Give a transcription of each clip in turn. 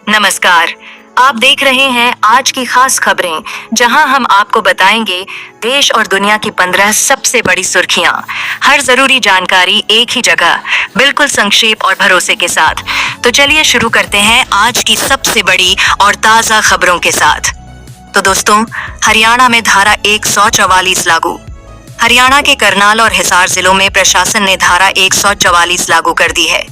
नमस्कार। आप देख रहे हैं आज की खास खबरें, जहां हम आपको बताएंगे देश और दुनिया की 15 सबसे बड़ी सुर्खियां। हर जरूरी जानकारी एक ही जगह, बिल्कुल संक्षेप और भरोसे के साथ। तो चलिए शुरू करते हैं आज की सबसे बड़ी और ताजा खबरों के साथ। तो दोस्तों, हरियाणा में धारा 144 लागू। हरियाणा के करनाल और हिसार जिलों में प्रशासन ने धारा 144 लागू कर दी है।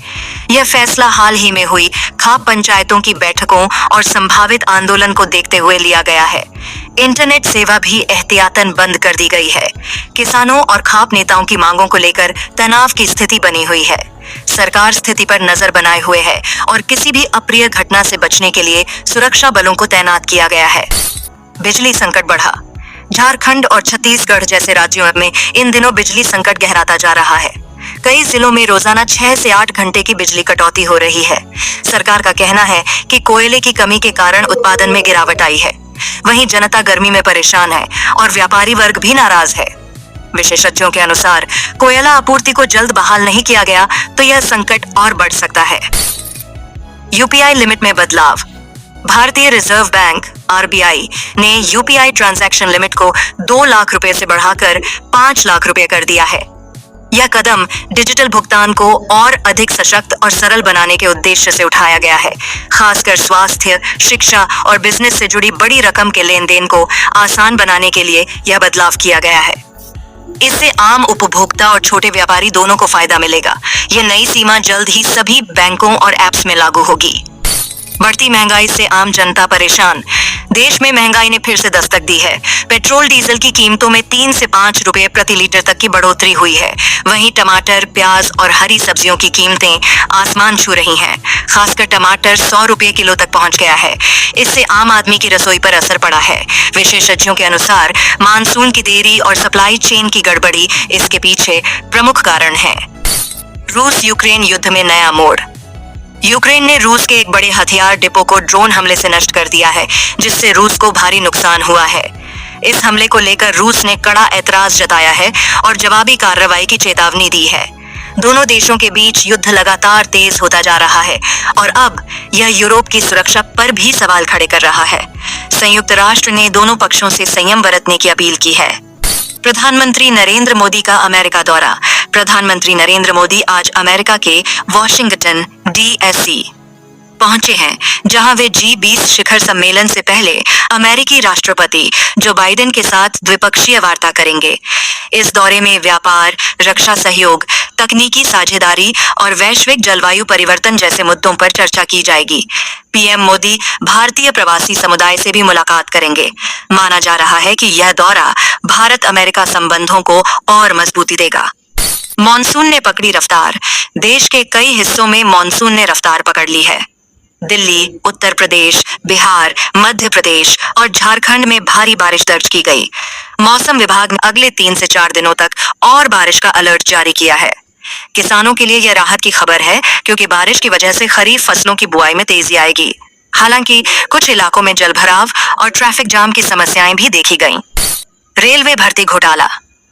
यह फैसला हाल ही में हुई खाप पंचायतों की बैठकों और संभावित आंदोलन को देखते हुए लिया गया है। इंटरनेट सेवा भी एहतियातन बंद कर दी गई है। किसानों और खाप नेताओं की मांगों को लेकर तनाव की स्थिति बनी हुई है। सरकार स्थिति पर नजर बनाए हुए है और किसी भी अप्रिय घटना से बचने के लिए सुरक्षा बलों को तैनात किया गया है। बिजली संकट बढ़ा। झारखंड और छत्तीसगढ़ जैसे राज्यों में इन दिनों बिजली संकट गहराता जा रहा है। कई जिलों में रोजाना 6 से 8 घंटे की बिजली कटौती हो रही है। सरकार का कहना है कि कोयले की कमी के कारण उत्पादन में गिरावट आई है। वहीं जनता गर्मी में परेशान है और व्यापारी वर्ग भी नाराज है। विशेषज्ञों के अनुसार कोयला आपूर्ति को जल्द बहाल नहीं किया गया तो यह संकट और बढ़ सकता है। यूपीआई लिमिट में बदलाव। भारतीय रिजर्व बैंक आरबीआई ने यूपीआई ट्रांजैक्शन लिमिट को 2 लाख रुपए से बढ़ाकर 5 लाख रुपए कर दिया है। यह कदम डिजिटल भुगतान को और अधिक सशक्त और सरल बनाने के उद्देश्य से उठाया गया है। खासकर स्वास्थ्य, शिक्षा और बिजनेस से जुड़ी बड़ी रकम के लेन देन को आसान बनाने के लिए यह बदलाव किया गया है। इससे आम उपभोक्ता और छोटे व्यापारी दोनों को फायदा मिलेगा। यह नई सीमा जल्द ही सभी बैंकों और ऐप्स में लागू होगी। बढ़ती महंगाई से आम जनता परेशान। देश में महंगाई ने फिर से दस्तक दी है। पेट्रोल डीजल की कीमतों में 3 से 5 रुपए प्रति लीटर तक की बढ़ोतरी हुई है। वहीं टमाटर, प्याज और हरी सब्जियों की कीमतें आसमान छू रही हैं। खासकर टमाटर 100 रुपए किलो तक पहुंच गया है। इससे आम आदमी की रसोई पर असर पड़ा है। विशेषज्ञों के अनुसार मानसून की देरी और सप्लाई चेन की गड़बड़ी इसके पीछे प्रमुख कारण है। रूस यूक्रेन युद्ध में नया मोड़। यूक्रेन ने रूस के एक बड़े हथियार डिपो को ड्रोन हमले से नष्ट कर दिया है, जिससे रूस को भारी नुकसान हुआ है। इस हमले को लेकर रूस ने कड़ा ऐतराज जताया है और जवाबी कार्रवाई की चेतावनी दी है। दोनों देशों के बीच युद्ध लगातार तेज होता जा रहा है और अब यह यूरोप की सुरक्षा पर भी सवाल खड़े कर रहा है। संयुक्त राष्ट्र ने दोनों पक्षों से संयम बरतने की अपील की है। प्रधानमंत्री नरेंद्र मोदी का अमेरिका दौरा। प्रधानमंत्री नरेंद्र मोदी आज अमेरिका के वॉशिंगटन डीएसी पहुंचे हैं, जहां वे G20 शिखर सम्मेलन से पहले अमेरिकी राष्ट्रपति जो बाइडेन के साथ द्विपक्षीय वार्ता करेंगे। इस दौरे में व्यापार, रक्षा सहयोग, तकनीकी साझेदारी और वैश्विक जलवायु परिवर्तन जैसे मुद्दों पर चर्चा की जाएगी। पीएम मोदी भारतीय प्रवासी समुदाय से भी मुलाकात करेंगे। माना जा रहा है कि यह दौरा भारत अमेरिका संबंधों को और मजबूती देगा। मॉनसून ने पकड़ी रफ्तार। देश के कई हिस्सों में मॉनसून ने रफ्तार पकड़ ली है। दिल्ली, उत्तर प्रदेश, बिहार, मध्य प्रदेश और झारखंड में भारी बारिश दर्ज की गई। मौसम विभाग ने अगले 3 से 4 दिनों तक और बारिश का अलर्ट जारी किया है। किसानों के लिए यह राहत की खबर है, क्योंकि बारिश की वजह से खरीफ फसलों की बुआई में तेजी आएगी। हालांकि कुछ इलाकों में जलभराव और ट्रैफिक जाम की समस्याएं भी देखी गईं। रेलवे भर्ती घोटाला।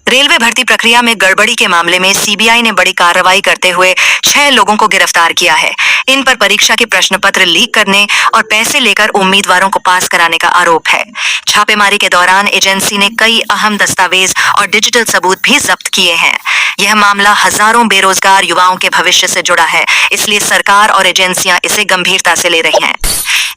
रेलवे भर्ती प्रक्रिया में गड़बड़ी के मामले में सीबीआई ने बड़ी कार्रवाई करते हुए 6 लोगों को गिरफ्तार किया है। इन पर परीक्षा के प्रश्न पत्र लीक करने और पैसे लेकर उम्मीदवारों को पास कराने का आरोप है। छापेमारी के दौरान एजेंसी ने कई अहम दस्तावेज और डिजिटल सबूत भी जब्त किए हैं। यह मामला हजारों बेरोजगार युवाओं के भविष्य से जुड़ा है, इसलिए सरकार और एजेंसियां इसे गंभीरता से ले रही हैं।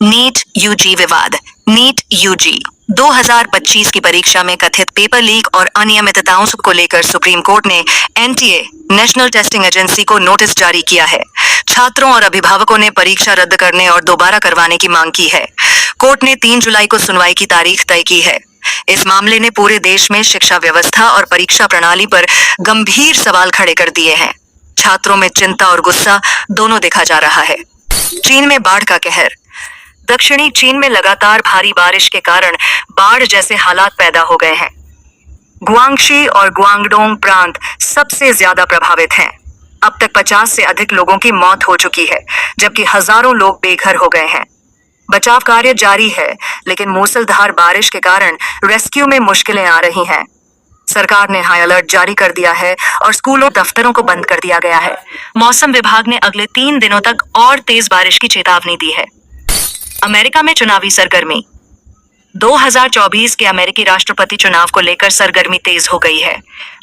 नीट यूजी विवाद। नीट यूजी 2025 की परीक्षा में कथित पेपर लीक और अनियमितताओं को लेकर सुप्रीम कोर्ट ने एनटीए, नेशनल टेस्टिंग एजेंसी को नोटिस जारी किया है। छात्रों और अभिभावकों ने परीक्षा रद्द करने और दोबारा करवाने की मांग की है। कोर्ट ने 3 जुलाई को सुनवाई की तारीख तय की है। इस मामले ने पूरे देश में शिक्षा व्यवस्था और परीक्षा प्रणाली पर गंभीर सवाल खड़े कर दिए हैं। छात्रों में चिंता और गुस्सा दोनों देखा जा रहा है। चीन में बाढ़ का कहर। दक्षिणी चीन में लगातार भारी बारिश के कारण बाढ़ जैसे हालात पैदा हो गए हैं। गुआंगशी और गुआंगडोंग प्रांत सबसे ज्यादा प्रभावित हैं। अब तक 50 से अधिक लोगों की मौत हो चुकी है, जबकि हजारों लोग बेघर हो गए हैं। बचाव कार्य जारी है, लेकिन मूसलाधार बारिश के कारण रेस्क्यू में मुश्किलें आ रही हैं। सरकार ने हाई अलर्ट जारी कर दिया है और स्कूलों दफ्तरों को बंद कर दिया गया है। मौसम विभाग ने अगले 3 दिनों तक और तेज बारिश की चेतावनी दी है। अमेरिका में चुनावी सरगर्मी। 2024 के अमेरिकी राष्ट्रपति चुनाव को लेकर सरगर्मी तेज हो गई है।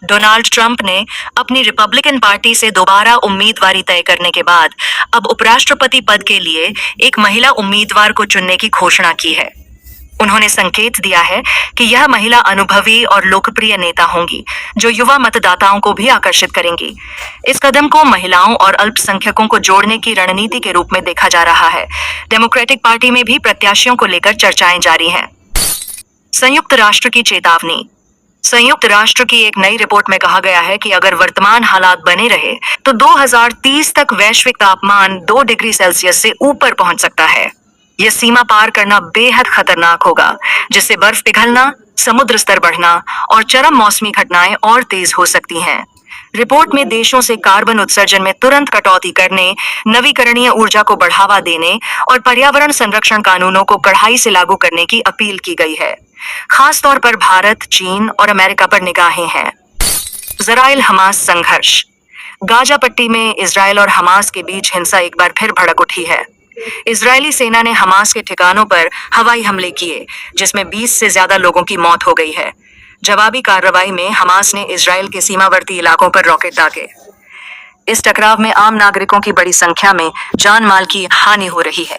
डोनाल्ड ट्रंप ने अपनी रिपब्लिकन पार्टी से दोबारा उम्मीदवारी तय करने के बाद अब उपराष्ट्रपति पद के लिए एक महिला उम्मीदवार को चुनने की घोषणा की है। उन्होंने संकेत दिया है कि यह महिला अनुभवी और लोकप्रिय नेता होंगी, जो युवा मतदाताओं को भी आकर्षित करेंगी। इस कदम को महिलाओं और अल्पसंख्यकों को जोड़ने की रणनीति के रूप में देखा जा रहा है। डेमोक्रेटिक पार्टी में भी प्रत्याशियों को लेकर चर्चाएं जारी हैं। संयुक्त राष्ट्र की चेतावनी। संयुक्त राष्ट्र की एक नई रिपोर्ट में कहा गया है कि अगर वर्तमान हालात बने रहे तो 2030 तक वैश्विक तापमान 2 डिग्री सेल्सियस से ऊपर पहुंच सकता है। यह सीमा पार करना बेहद खतरनाक होगा, जिससे बर्फ पिघलना, समुद्र स्तर बढ़ना और चरम मौसमी घटनाएं और तेज हो सकती हैं। रिपोर्ट में देशों से कार्बन उत्सर्जन में तुरंत कटौती करने, नवीकरणीय ऊर्जा को बढ़ावा देने और पर्यावरण संरक्षण कानूनों को कड़ाई से लागू करने की अपील की गई है। खास तौर पर भारत, चीन और अमेरिका पर निगाहें हैं। इजराइल हमास संघर्ष। गाजा पट्टी में इजराइल और हमास के बीच हिंसा एक बार फिर भड़क उठी है। इजरायली सेना ने हमास के ठिकानों पर हवाई हमले किए, जिसमें 20 से ज्यादा लोगों की मौत हो गई है। जवाबी कार्रवाई में हमास ने इजराइल के सीमावर्ती इलाकों पर रॉकेट दागे। इस टकराव में आम नागरिकों की बड़ी संख्या में जान माल की हानि हो रही है।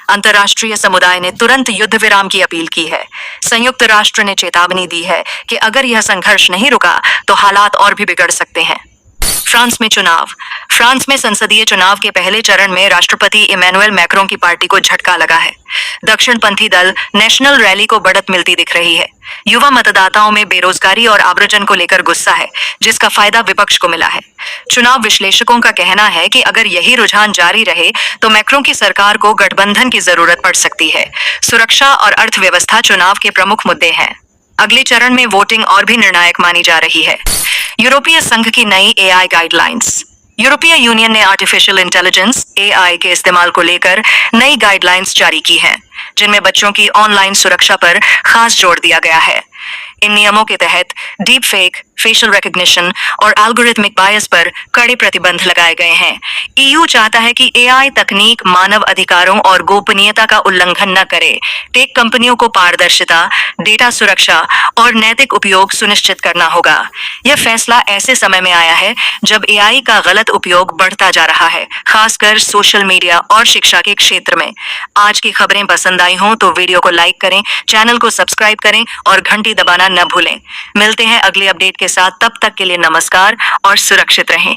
अंतर्राष्ट्रीय समुदाय ने तुरंत युद्ध विराम की अपील की है। संयुक्त राष्ट्र ने चेतावनी दी है कि अगर यह संघर्ष नहीं रुका तो हालात और भी बिगड़ सकते हैं। फ्रांस में चुनाव। फ्रांस में संसदीय चुनाव के पहले चरण में राष्ट्रपति इमैनुअल मैक्रों की पार्टी को झटका लगा है। दक्षिणपंथी दल नेशनल रैली को बढ़त मिलती दिख रही है। युवा मतदाताओं में बेरोजगारी और आव्रजन को लेकर गुस्सा है, जिसका फायदा विपक्ष को मिला है। चुनाव विश्लेषकों का कहना है कि अगर यही रुझान जारी रहे तो मैक्रों की सरकार को गठबंधन की जरूरत पड़ सकती है। सुरक्षा और अर्थव्यवस्था चुनाव के प्रमुख मुद्दे हैं। अगले चरण में वोटिंग और भी निर्णायक मानी जा रही है। यूरोपीय संघ की नई एआई गाइडलाइंस। यूरोपीय यूनियन ने आर्टिफिशियल इंटेलिजेंस एआई के इस्तेमाल को लेकर नई गाइडलाइंस जारी की हैं, जिनमें बच्चों की ऑनलाइन सुरक्षा पर खास जोर दिया गया है। इन नियमों के तहत डीप फेक, फेशियल रिकग्निशन और एल्गोरिथमिक बायस पर कड़े प्रतिबंध लगाए गए हैं। ईयू चाहता है कि एआई तकनीक मानव अधिकारों और गोपनीयता का उल्लंघन न करे। टेक कंपनियों को पारदर्शिता, डेटा सुरक्षा और नैतिक उपयोग सुनिश्चित करना होगा। यह फैसला ऐसे समय में आया है जब एआई का गलत उपयोग बढ़ता जा रहा है, खासकर सोशल मीडिया और शिक्षा के क्षेत्र में। आज की खबरें पसंद आई हों तो वीडियो को लाइक करें, चैनल को सब्सक्राइब करें और घंटी दबाना न भूलें। मिलते हैं अगली अपडेट के साथ, तब तक के लिए नमस्कार और सुरक्षित रहें।